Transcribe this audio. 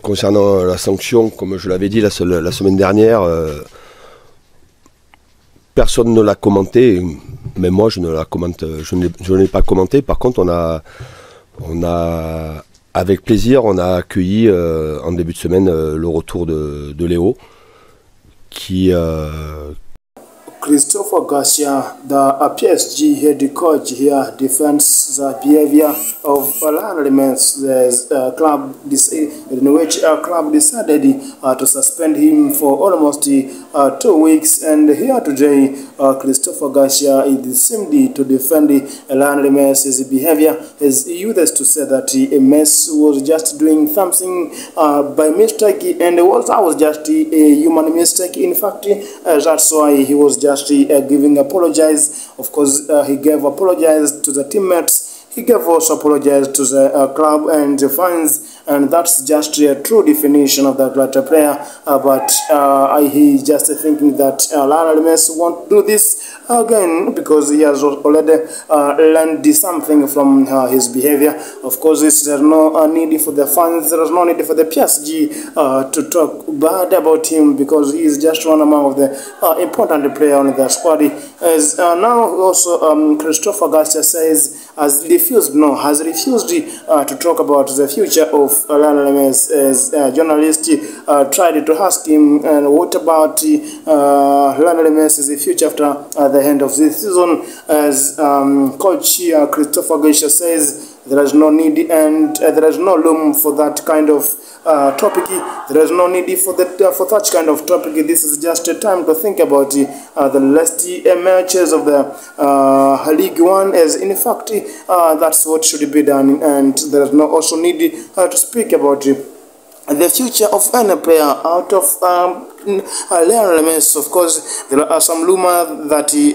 Concernant la sanction, comme je l'avais dit la semaine dernière, personne ne l'a commenté, mais moi je ne la commente, je ne l'ai pas commenté. Par contre, on a avec plaisir, on a accueilli en début de semaine le retour de Léo, qui Christopher Gatier, the PSG head coach here, defends the behavior of Lionel Messi's club, in which club decided to suspend him for almost 2 weeks. And here today, Christopher Gatier seemed to defend Lionel Messi's behavior, as he used to say that Messi was just doing something by mistake, and that was just a human mistake. In fact, that's why he was just giving apologize. Of course, he gave apologize to the teammates. He gave also apologize to the club and the fans, and that's just a true definition of the great player. But he just thinking that Lionel Messi won't do this again because he has already learned something from his behavior. Of course, there's no need for the fans, there's no need for the PSG to talk bad about him, because he is just one among the important players on the squad. As now also Christopher Gatier says has refused to talk about the future of Lionel Messi. As journalists tried to ask him, and what about Lionel Messi's future after the end of this season, as coach Christopher Gatier says there is no need and there is no room for that kind of topic. There is no need for such kind of topic. This is just a time to think about the last matches of the League One, as in fact that's what should be done, and there is no also need to speak about the future of any player out of Lionel Messi. Of course, there are some rumors that he